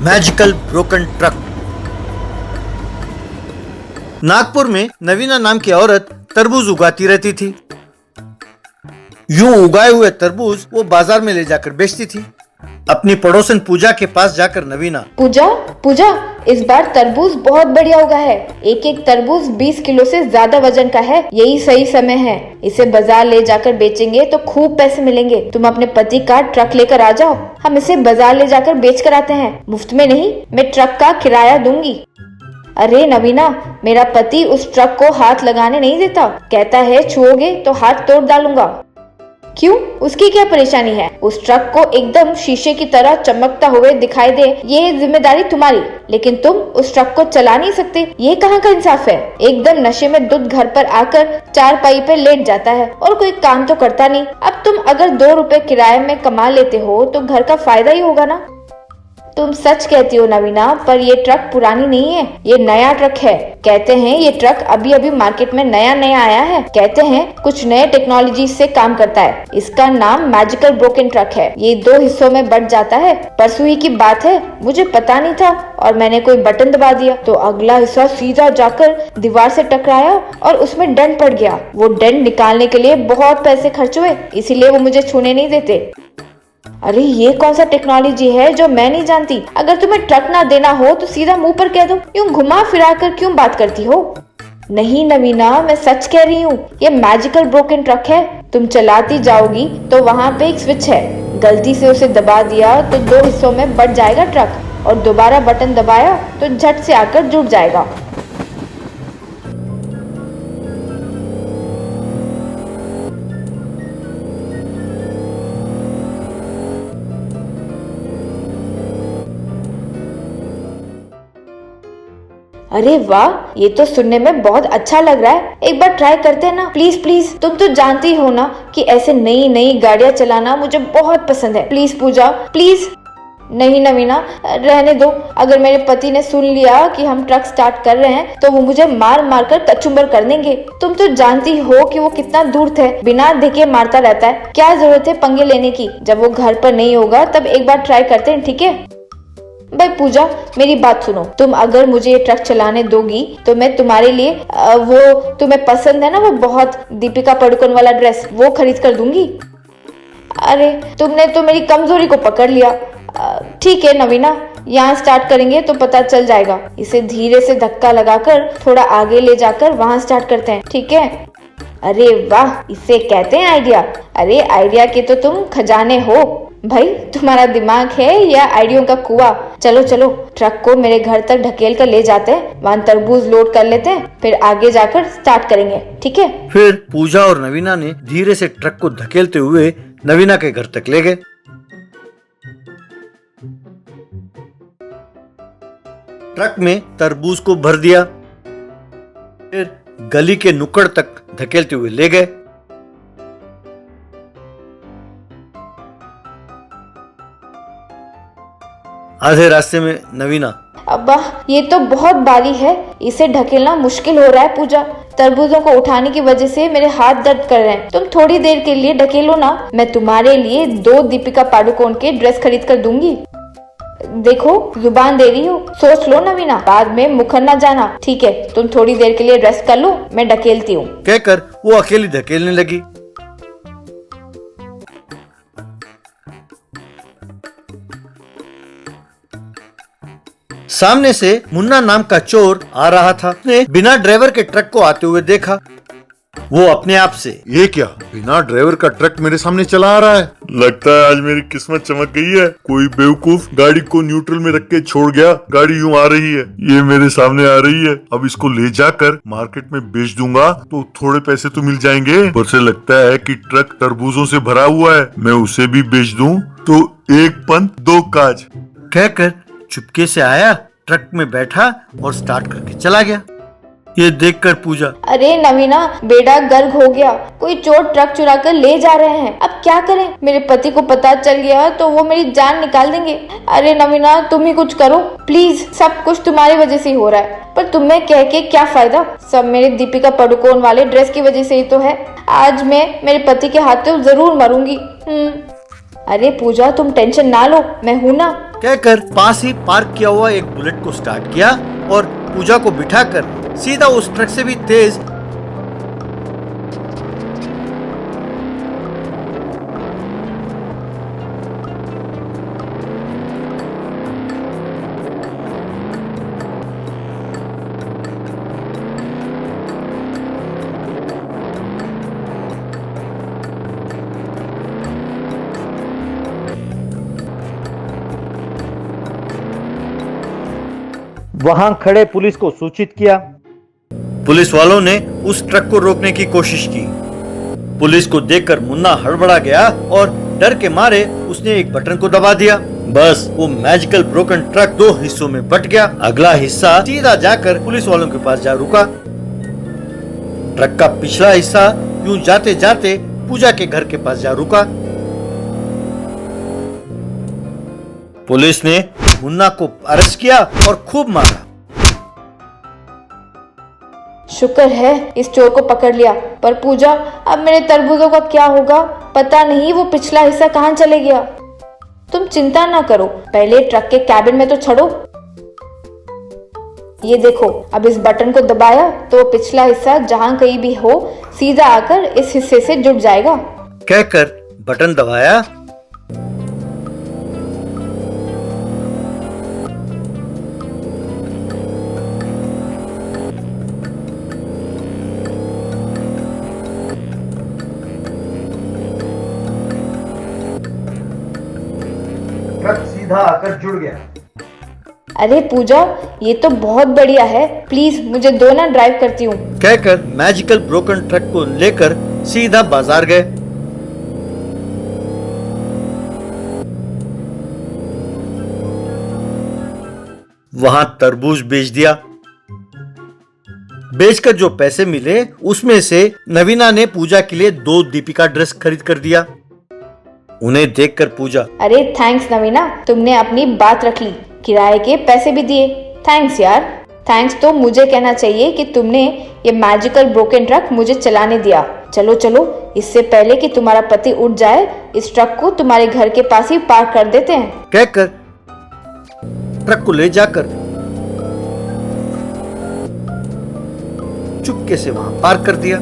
Magical broken truck. Nagpur में नवीना नाम की औरत तरबूज उगाती रहती थी। यूं उगाए हुए तरबूज वो बाजार में ले जाकर बेचती थी। अपनी पड़ोसन पूजा के पास जाकर नवीना, पूजा पूजा इस बार तरबूज बहुत बढ़िया उगा है। एक एक तरबूज 20 किलो से ज्यादा वजन का है। यही सही समय है। इसे बाजार ले जाकर बेचेंगे तो खूब पैसे मिलेंगे। तुम अपने पति का ट्रक लेकर आ जाओ, हम इसे बाजार ले जाकर बेच कर आते हैं। मुफ्त में नहीं, मैं ट्रक का किराया दूंगी। अरे नवीना, मेरा पति उस ट्रक को हाथ लगाने नहीं देता। कहता है छुओगे तो हाथ तोड़ डालूंगा। क्यों? उसकी क्या परेशानी है? उस ट्रक को एकदम शीशे की तरह चमकता हुए दिखाई दे, ये जिम्मेदारी तुम्हारी। लेकिन तुम उस ट्रक को चला नहीं सकते। ये कहाँ का इंसाफ है? एकदम नशे में दूध घर पर आकर चारपाई पे लेट जाता है और कोई काम तो करता नहीं। अब तुम अगर 2 रुपए किराए में कमा लेते हो तो घर का फायदा ही होगा ना। तुम सच कहती हो नवीना, पर ये ट्रक पुरानी नहीं है, ये नया ट्रक है। कहते हैं ये ट्रक अभी अभी मार्केट में नया नया आया है। कहते हैं कुछ नए टेक्नोलॉजी से काम करता है। इसका नाम मैजिकल ब्रोकन ट्रक है। ये 2 हिस्सों में बंट जाता है। परसों ही की बात है, मुझे पता नहीं था और मैंने कोई बटन दबा दिया तो अगला हिस्सा सीधा जाकर दीवार से टकराया और उसमें डेंट पड़ गया। वो डेंट निकालने के लिए बहुत पैसे खर्च हुए, इसीलिए वो मुझे छूने नहीं देते। अरे ये कौन सा टेक्नोलॉजी है जो मैं नहीं जानती? अगर तुम्हें ट्रक ना देना हो तो सीधा मुंह पर कह दो। यूं घुमा फिरा कर क्यों बात करती हो? नहीं नवीना, मैं सच कह रही हूँ। ये मैजिकल ब्रोकन ट्रक है। तुम चलाती जाओगी तो वहाँ पे एक स्विच है, गलती से उसे दबा दिया तो 2 हिस्सों में बंट जाएगा ट्रक, और दोबारा बटन दबाया तो झट से आकर जुड़ जाएगा। अरे वाह, ये तो सुनने में बहुत अच्छा लग रहा है। एक बार ट्राई करते हैं ना, प्लीज प्लीज। तुम तो जानती हो ना कि ऐसे नई नई गाड़ियां चलाना मुझे बहुत पसंद है। Please Pooja, please. नहीं नवीना, रहने दो। अगर मेरे पति ने सुन लिया कि हम ट्रक स्टार्ट कर रहे हैं तो वो मुझे मार मार कर कचुम्बर कर देंगे। तुम तो जानती हो कि वो कितना दूर थे, बिना देखे मारता रहता है। क्या जरूरत है पंगे लेने की? जब वो घर पर नहीं होगा तब एक बार ट्राई करते हैं, ठीक है? भाई पूजा, मेरी बात सुनो। तुम अगर मुझे ये ट्रक चलाने दोगी तो मैं तुम्हारे लिए वो तुम्हें पसंद है ना, वो बहुत दीपिका पादुकोण वाला ड्रेस, वो खरीद कर दूंगी। अरे तुमने तो मेरी कमजोरी को पकड़ लिया। ठीक है नवीना, यहाँ स्टार्ट करेंगे तो पता चल जाएगा। इसे धीरे से धक्का लगाकर थोड़ा आगे ले जाकर वहाँ स्टार्ट करते हैं, ठीक है? अरे वाह, इसे कहते हैं आइडिया। अरे आइडिया के तो तुम खजाने हो भाई। तुम्हारा दिमाग है या आइडियो का कुआं? चलो चलो, ट्रक को मेरे घर तक ढकेल कर ले जाते हैं, वहाँ तरबूज लोड कर लेते हैं, फिर आगे जाकर स्टार्ट करेंगे, ठीक है? फिर पूजा और नवीना ने धीरे से ट्रक को धकेलते हुए नवीना के घर तक ले गए। ट्रक में तरबूज को भर दिया, फिर गली के नुक्कड़ तक धकेलते हुए ले गए। आधे रास्ते में नवीना, अब्बा ये तो बहुत भारी है, इसे ढकेलना मुश्किल हो रहा है पूजा। तरबूजों को उठाने की वजह से मेरे हाथ दर्द कर रहे हैं। तुम थोड़ी देर के लिए ढकेलो ना, मैं तुम्हारे लिए 2 दीपिका पादुकोण के ड्रेस खरीद कर दूंगी। देखो जुबान दे रही हो, सोच लो नवीना, बाद में मुखर ना जाना। ठीक है, तुम थोड़ी देर के लिए रेस्ट कर लो, मैं ढकेलती हूँ। कहकर वो अकेली धकेलने लगी। सामने से मुन्ना नाम का चोर आ रहा था। उसने बिना ड्राइवर के ट्रक को आते हुए देखा। वो अपने आप से, ये क्या, बिना ड्राइवर का ट्रक मेरे सामने चला आ रहा है? लगता है आज मेरी किस्मत चमक गई है। कोई बेवकूफ गाड़ी को न्यूट्रल में रख के छोड़ गया। गाड़ी यूं आ रही है, ये मेरे सामने आ रही है। अब इसको ले जाकर मार्केट में बेच दूंगा तो थोड़े पैसे तो मिल जाएंगे। ऊपर से लगता है कि ट्रक तरबूजों से भरा हुआ है, मैं उसे भी बेच दूं तो 1 पंथ 2 काज। कहकर चुपके से आया, ट्रक में बैठा और स्टार्ट करके चला गया। ये देखकर पूजा, अरे नवीना, बेड़ा गर्क हो गया। कोई चोर ट्रक चुरा कर ले जा रहे हैं, अब क्या करें? मेरे पति को पता चल गया तो वो मेरी जान निकाल देंगे। अरे नवीना, तुम ही कुछ करो प्लीज, सब कुछ तुम्हारी वजह से ही हो रहा है। पर तुम्हें कह के क्या फायदा? सब मेरे दीपिका पादुकोण वाले ड्रेस की वजह से ही तो है। आज मैं मेरे पति के हाथों जरूर मरूंगी। अरे पूजा, तुम टेंशन ना लो, मैं हूं ना। कहकर पास ही पार्क किया हुआ एक बुलेट को स्टार्ट किया और पूजा को बिठाकर सीधा उस ट्रक से भी तेज वहां खड़े पुलिस को सूचित किया। पुलिस वालों ने उस ट्रक को रोकने की कोशिश की। पुलिस को देखकर मुन्ना हड़बड़ा गया और डर के मारे उसने एक बटन को दबा दिया। बस वो मैजिकल ब्रोकन ट्रक दो हिस्सों में बट गया। अगला हिस्सा सीधा जाकर पुलिस वालों के पास जा रुका। ट्रक का पिछला हिस्सा यूं जाते जाते पूजा के घर के पास जा रुका। पुलिस ने मुन्ना को अरेस्ट किया और खूब मारा। शुक्र है इस चोर को पकड़ लिया। पर पूजा, अब मेरे तरबूजों का क्या होगा? पता नहीं वो पिछला हिस्सा कहाँ चले गया। तुम चिंता ना करो, पहले ट्रक के कैबिन में तो चढ़ो। ये देखो, अब इस बटन को दबाया तो पिछला हिस्सा जहाँ कहीं भी हो सीधा आकर इस हिस्से से जुड़ जाएगा। कहकर बटन दबाया। ट्रक सीधा आकर जुड़ गया। अरे पूजा, ये तो बहुत बढ़िया है। प्लीज मुझे दो ना, ड्राइव करती हूँ। कहकर मैजिकल ब्रोकन ट्रक को लेकर सीधा बाजार गए। वहां तरबूज बेच दिया। बेचकर जो पैसे मिले उसमें से नवीना ने पूजा के लिए 2 दीपिका ड्रेस खरीद कर दिया। उन्हें देखकर पूजा, अरे थैंक्स नवीना, तुमने अपनी बात रख ली, किराए के पैसे भी दिए। थैंक्स यार। थैंक्स तो मुझे कहना चाहिए कि तुमने ये मैजिकल ब्रोकन ट्रक मुझे चलाने दिया। चलो चलो, इससे पहले कि तुम्हारा पति उठ जाए, इस ट्रक को तुम्हारे घर के पास ही पार्क कर देते हैं। कहकर ट्रक को ले जाकर चुपके से वहां पार्क कर दिया।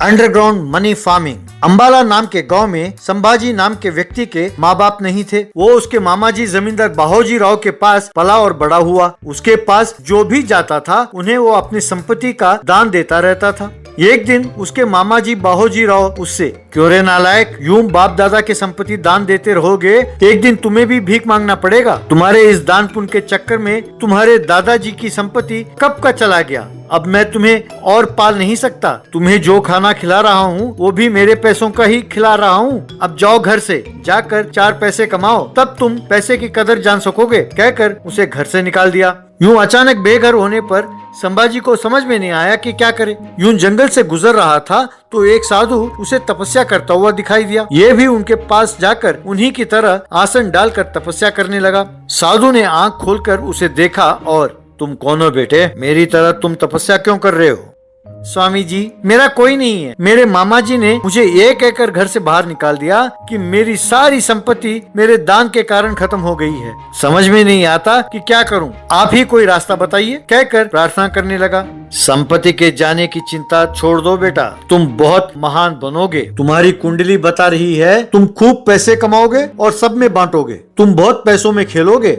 Underground money farming. अंबाला नाम के गांव में संभाजी नाम के व्यक्ति के माँ बाप नहीं थे। वो उसके मामा जी जमींदार बाहोजी राव के पास पला और बड़ा हुआ। उसके पास जो भी जाता था उन्हें वो अपनी संपत्ति का दान देता रहता था। एक दिन उसके मामा जी बाहोजी राव उससे, क्यों रे नालायक, यूं बाप दादा के संपत्ति दान देते रहोगे एक दिन तुम्हें भी भीख मांगना पड़ेगा। तुम्हारे इस दान पुण्य के चक्कर में तुम्हारे दादाजी की संपत्ति कब का चला गया। अब मैं तुम्हें और पाल नहीं सकता। तुम्हें जो खाना खिला रहा हूँ वो भी मेरे पैसों का ही खिला रहा हूँ। अब जाओ घर से, जाकर 4 पैसे कमाओ, तब तुम पैसे की कदर जान सकोगे। कहकर उसे घर से निकाल दिया। यूं अचानक बेघर होने पर संभाजी को समझ में नहीं आया कि क्या करे। यूं जंगल से गुजर रहा था तो एक साधु उसे तपस्या करता हुआ दिखाई दिया। ये भी उनके पास जाकर उन्हीं की तरह आसन डालकर तपस्या करने लगा। साधु ने आंख खोलकर उसे देखा और, तुम कौन हो बेटे? मेरी तरह तुम तपस्या क्यों कर रहे हो? स्वामी जी, मेरा कोई नहीं है। मेरे मामा जी ने मुझे ये कहकर घर से बाहर निकाल दिया कि मेरी सारी संपत्ति मेरे दान के कारण खत्म हो गई है। समझ में नहीं आता कि क्या करूं। आप ही कोई रास्ता बताइए। कहकर प्रार्थना करने लगा। संपत्ति के जाने की चिंता छोड़ दो बेटा, तुम बहुत महान बनोगे। तुम्हारी कुंडली बता रही है तुम खूब पैसे कमाओगे और सब में बांटोगे। तुम बहुत पैसों में खेलोगे।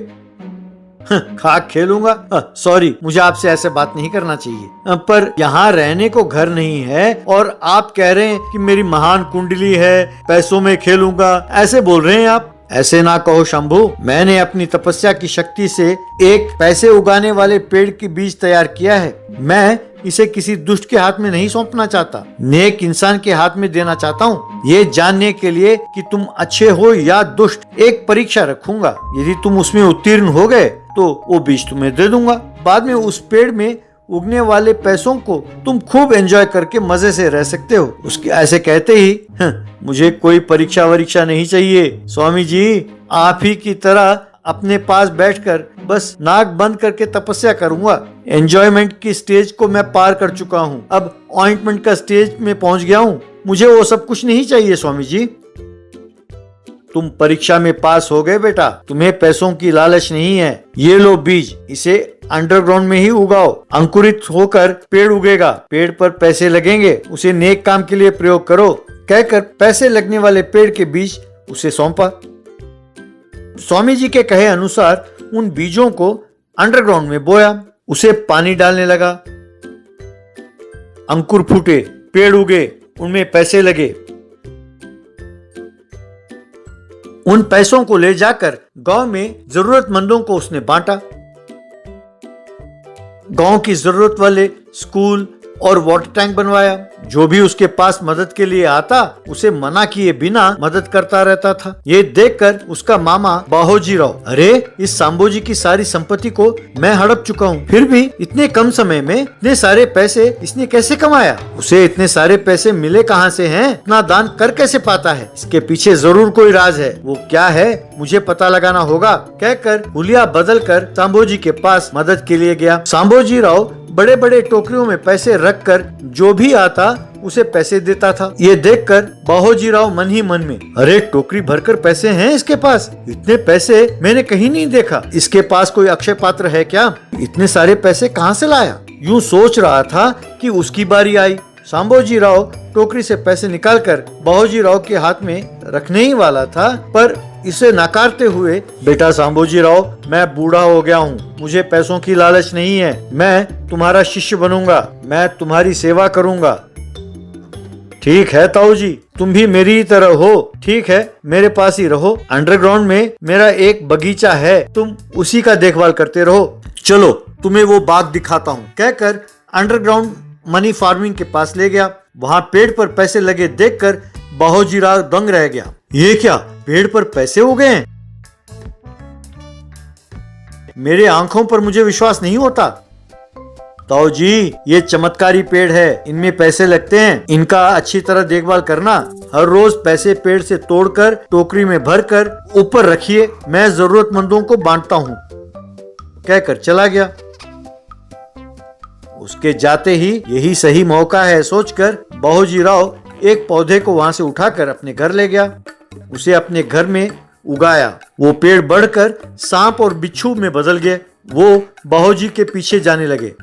खाक खेलूंगा? सॉरी, मुझे आपसे ऐसे बात नहीं करना चाहिए। पर यहाँ रहने को घर नहीं है और आप कह रहे हैं कि मेरी महान कुंडली है, पैसों में खेलूंगा, ऐसे बोल रहे हैं आप। ऐसे ना कहो शंभू, मैंने अपनी तपस्या की शक्ति से एक पैसे उगाने वाले पेड़ की बीज तैयार किया है। मैं इसे किसी दुष्ट के हाथ में नहीं सौंपना चाहता, नेक इंसान के हाथ में देना चाहता हूँ। ये जानने के लिए कि तुम अच्छे हो या दुष्ट एक परीक्षा रखूंगा। यदि तुम उसमें उत्तीर्ण हो गए तो वो बीज तुम्हें दे दूंगा। बाद में उस पेड़ में उगने वाले पैसों को तुम खूब एंजॉय करके मजे से रह सकते हो। उसके ऐसे कहते ही मुझे कोई परीक्षा वरीक्षा नहीं चाहिए स्वामी जी, आप ही की तरह अपने पास बैठकर बस नाक बंद करके तपस्या करूंगा। एंजॉयमेंट की स्टेज को मैं पार कर चुका हूँ, अब ऑइंटमेंट का स्टेज में पहुंच गया हूँ। मुझे वो सब कुछ नहीं चाहिए स्वामी जी। तुम परीक्षा में पास हो गए बेटा, तुम्हें पैसों की लालच नहीं है। ये लो बीज, इसे अंडरग्राउंड में ही उगाओ, अंकुरित होकर पेड़ उगेगा। पेड़ पर पैसे लगेंगे, उसे नेक काम के लिए प्रयोग करो, कहकर पैसे लगने वाले पेड़ के बीज उसे सौंपा। स्वामी जी के कहे अनुसार उन बीजों को अंडरग्राउंड में बोया, उसे पानी डालने लगा। अंकुर फूटे, पेड़ उगे, उनमें पैसे लगे। उन पैसों को ले जाकर गांव में जरूरतमंदों को उसने बांटा। गांव की जरूरत वाले स्कूल और वाटर टैंक बनवाया। जो भी उसके पास मदद के लिए आता उसे मना किए बिना मदद करता रहता था। ये देखकर उसका मामा बाहोजी राव, अरे इस सांबोजी की सारी संपत्ति को मैं हड़प चुका हूँ, फिर भी इतने कम समय में इतने सारे पैसे इसने कैसे कमाया? उसे इतने सारे पैसे मिले कहाँ से हैं? इतना दान कर कैसे पाता है? इसके पीछे जरूर कोई राज है। वो क्या है मुझे पता लगाना होगा, कहकर हुलिया बदल कर सांबोजी के पास मदद के लिए गया। सांबोजी राव बड़े बड़े टोकरियों में पैसे रखकर जो भी आता उसे पैसे देता था। ये देखकर बाहोजी राव मन ही मन में, अरे टोकरी भरकर पैसे हैं इसके पास, इतने पैसे मैंने कहीं नहीं देखा। इसके पास कोई अक्षय पात्र है क्या? इतने सारे पैसे कहाँ से लाया? यूं सोच रहा था कि उसकी बारी आई। सांबोजी राव टोकरी से पैसे निकालकर बाहोजी राव के हाथ में रखने ही वाला था, पर इसे नकारते हुए, बेटा सांबोजी राव, मैं बूढ़ा हो गया हूँ, मुझे पैसों की लालच नहीं है, मैं तुम्हारा शिष्य बनूंगा, मैं तुम्हारी सेवा करूंगा। ठीक है ताऊ जी, तुम भी मेरी ही तरह हो, ठीक है मेरे पास ही रहो। अंडरग्राउंड में मेरा एक बगीचा है, तुम उसी का देखभाल करते रहो। चलो तुम्हें वो बाग दिखाता हूँ, कहकर अंडरग्राउंड मनी फार्मिंग के पास ले गया। वहाँ पेड़ पर पैसे लगे देखकर बाहोजी राव दंग रह गया। ये क्या, पेड़ पर पैसे हो गए हैं? मेरे आंखों पर मुझे विश्वास नहीं होता। ताऊ जी, ये चमत्कारी पेड़ है, इनमें पैसे लगते हैं, इनका अच्छी तरह देखभाल करना। हर रोज पैसे पेड़ से तोड़कर टोकरी में भरकर ऊपर रखिए, मैं जरूरतमंदों को बांटता हूँ, कहकर चला गया। उसके जाते ही यही सही मौका है सोचकर बाहोजी राव एक पौधे को वहां से उठाकर अपने घर ले गया, उसे अपने घर में उगाया। वो पेड़ बढ़कर सांप और बिच्छू में बदल गए। वो बाहोजी के पीछे जाने लगे।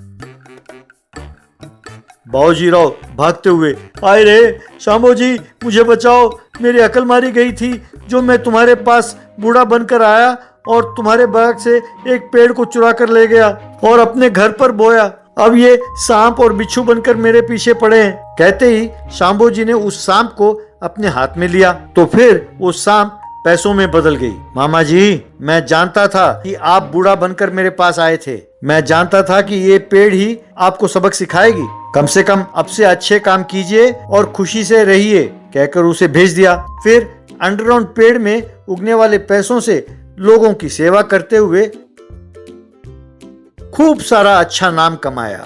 बाहोजी राव भागते हुए, आए रे सांबोजी, मुझे बचाओ, मेरी अकल मारी गई थी। जो मैं तुम्हारे पास बूढ़ा बनकर आया और तुम्हारे बाग से एक पेड़ को चुरा कर ले गया और अपने घर पर बोया। अब ये सांप और बिच्छू बनकर मेरे पीछे पड़े हैं। कहते ही सांबोजी ने उस सांप को अपने हाथ में लिया तो फिर वो सांप पैसों में बदल गई। मामा जी, मैं जानता था कि आप बूढ़ा बनकर मेरे पास आए थे। मैं जानता था कि ये पेड़ ही आपको सबक सिखाएगी। कम से कम अब से अच्छे काम कीजिए और खुशी से रहिए, कहकर उसे भेज दिया। फिर अंडरग्राउंड पेड़ में उगने वाले पैसों से लोगों की सेवा करते हुए खूब सारा अच्छा नाम कमाया।